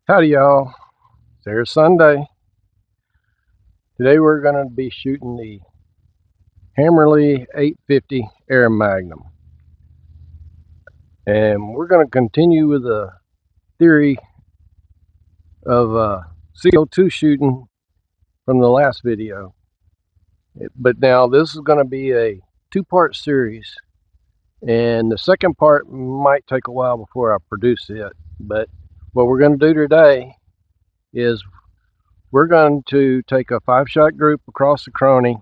Howdy y'all, there's Sunday. Today we're going to be shooting the Hammerli 850 Air Magnum. And we're going to continue with the theory of CO2 shooting from the last video. But now this is going to be a two-part series. And the second part might take a while before I produce it. But what we're going to do today is we're going to take a 5-shot group across the crony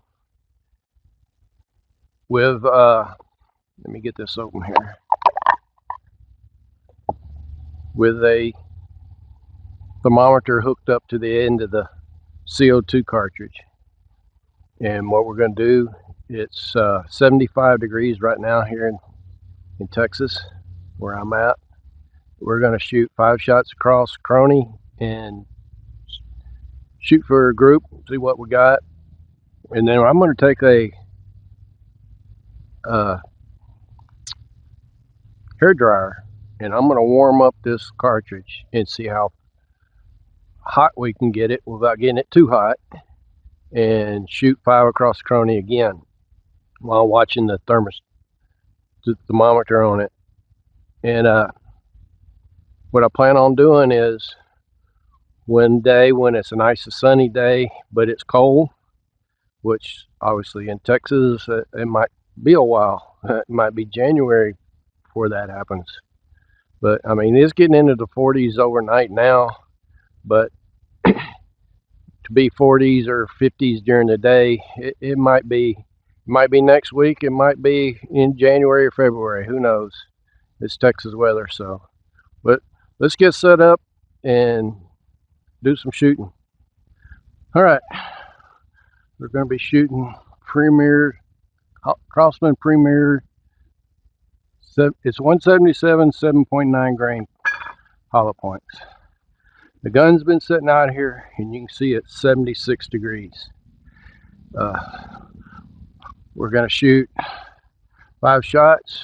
with, let me get this open here, with a thermometer hooked up to the end of the CO2 cartridge. And what we're going to do, it's 75 degrees right now here in Texas, where I'm at. We're going to shoot 5 shots across the crony and shoot for a group, see what we got. And then I'm going to take a hair dryer and I'm going to warm up this cartridge and see how hot we can get it without getting it too hot, and shoot 5 across the crony again while watching the thermometer on it. And what I plan on doing is one day when it's a nice sunny day but it's cold, which obviously in Texas it might be a while, it might be January before that happens. But I mean, it's getting into the 40s overnight now, but to be 40s or 50s during the day, it might be next week, it might be in January or February, who knows. It's Texas weather. So but let's get set up and do some shooting. All right, we're going to be shooting Premier Crosman Premier. It's 177 7.9 grain hollow points. The gun's been sitting out here and you can see it's 76 degrees. We're going to shoot 5 shots.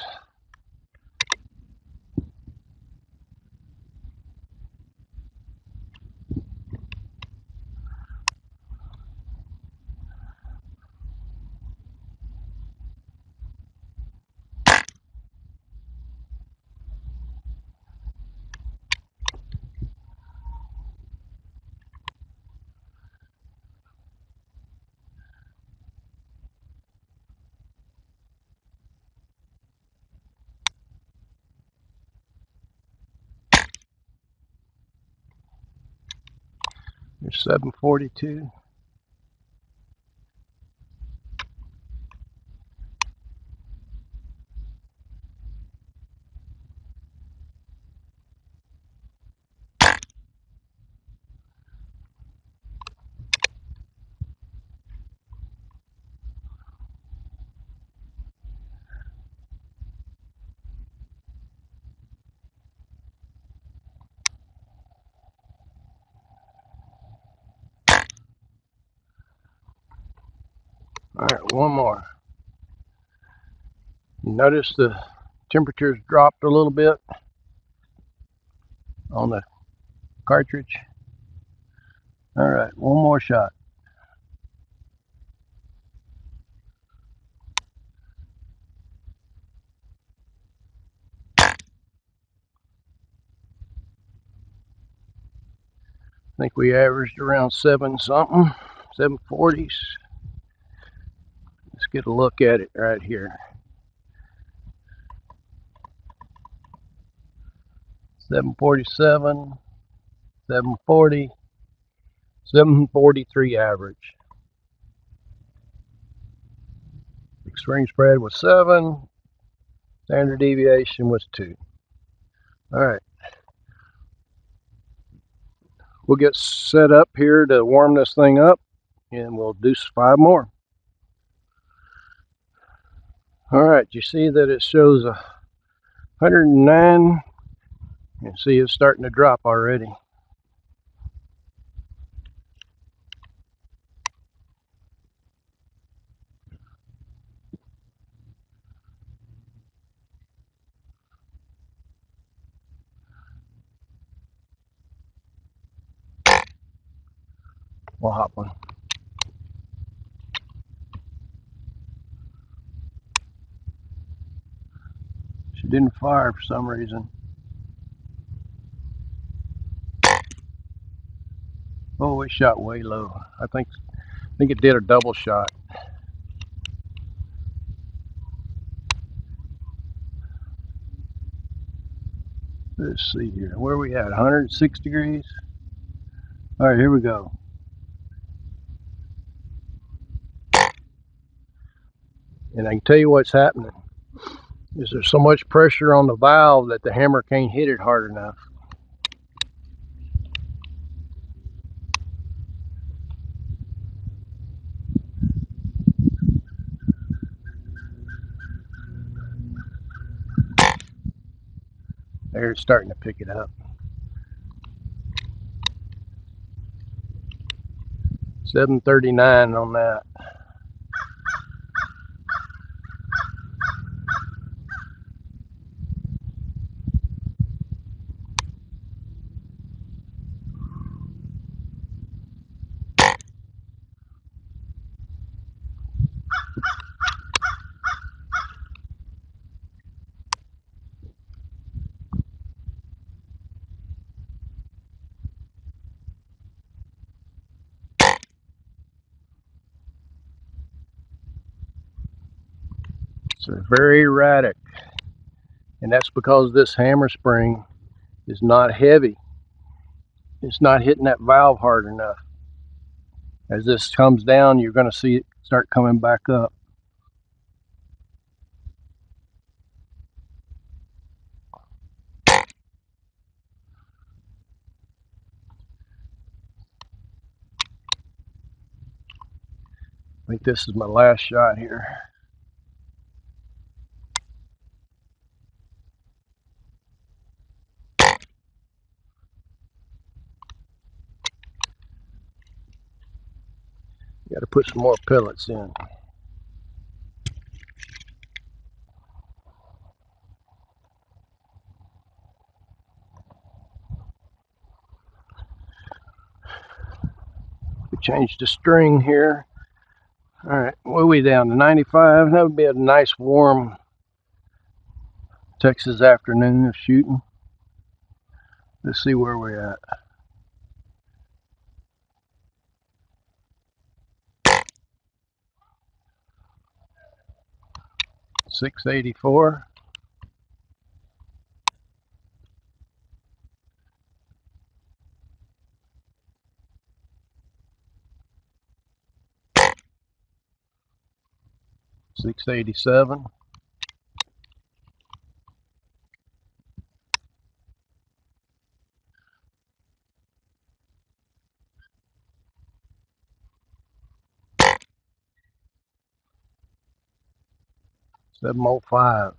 There's 742. All right, one more. Notice the temperature's dropped a little bit on the cartridge. All right, one more shot. I think we averaged around 7 something, 740s. Let's get a look at it right here. 747, 740, 743 average. Extreme spread was 7, standard deviation was 2. All right, we'll get set up here to warm this thing up and we'll do 5 more. All right, you see that it shows 109, and see it's starting to drop already. We'll hop one. She didn't fire for some reason. Oh, it shot way low. I think it did a double shot. Let's see here. Where are we at? 106 degrees? All right, here we go. And I can tell you what's happening. Is there so much pressure on the valve that the hammer can't hit it hard enough. There, it's starting to pick it up. 739 on that. It's very erratic. And that's because this hammer spring is not heavy. It's not hitting that valve hard enough. As this comes down, you're going to see it start coming back up. I think this is my last shot here. Got to put some more pellets in. We changed the string here. All right, what are we down to 95? That would be a nice warm Texas afternoon of shooting. Let's see where we're at. 684. $687. $705.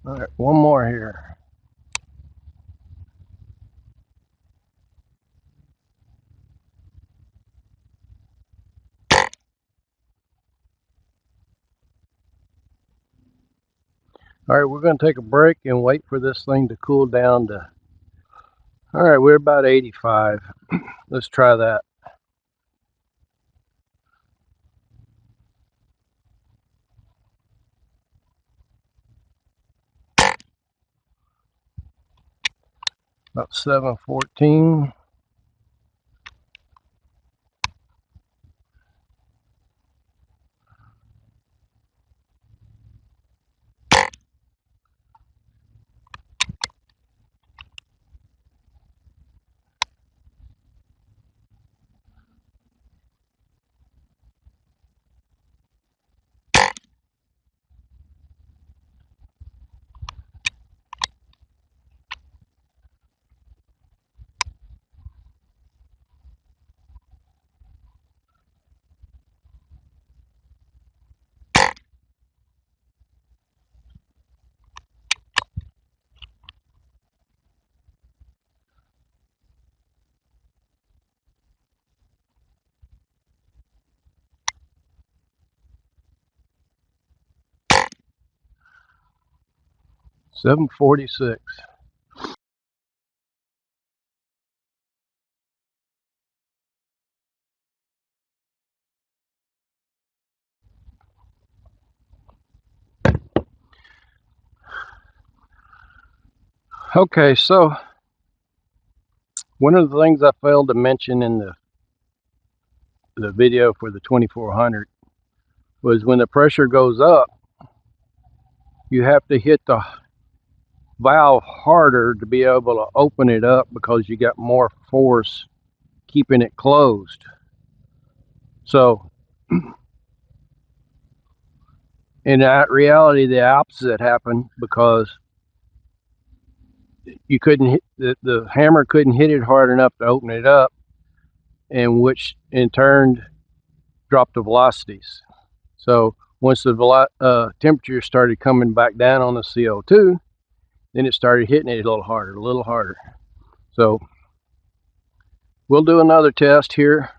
All right, one more here. All right, we're going to take a break and wait for this thing to cool down to. All right, we're about 85. Let's try that. About 714. 7:46. Okay, so one of the things I failed to mention in the video for the 2400 was when the pressure goes up, you have to hit the valve harder to be able to open it up because you got more force keeping it closed. So in reality, the opposite happened because you couldn't hit the hammer couldn't hit it hard enough to open it up, and which in turn dropped the velocities. So once the temperature started coming back down on the CO2, then it started hitting it a little harder. So we'll do another test here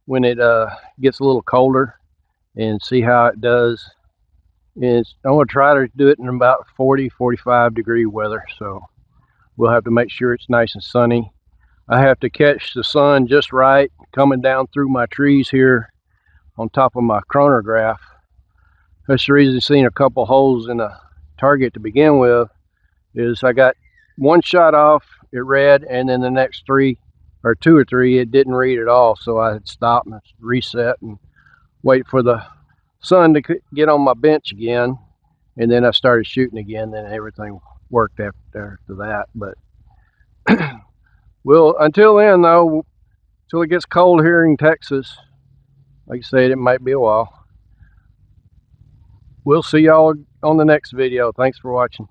when it gets a little colder and see how it does. And I'm going to try to do it in about 40-45 degree weather, so we'll have to make sure it's nice and sunny. I have to catch the sun just right coming down through my trees here on top of my chronograph. That's the reason you've seen a couple holes in the target to begin with, is I got one shot off, it read, and then the next two or three it didn't read at all, so I had stopped and reset and wait for the sun to get on my bench again, and then I started shooting again. Then everything worked after that. But until then though, until it gets cold here in Texas, like I said, it might be a while. We'll see y'all on the next video. Thanks for watching.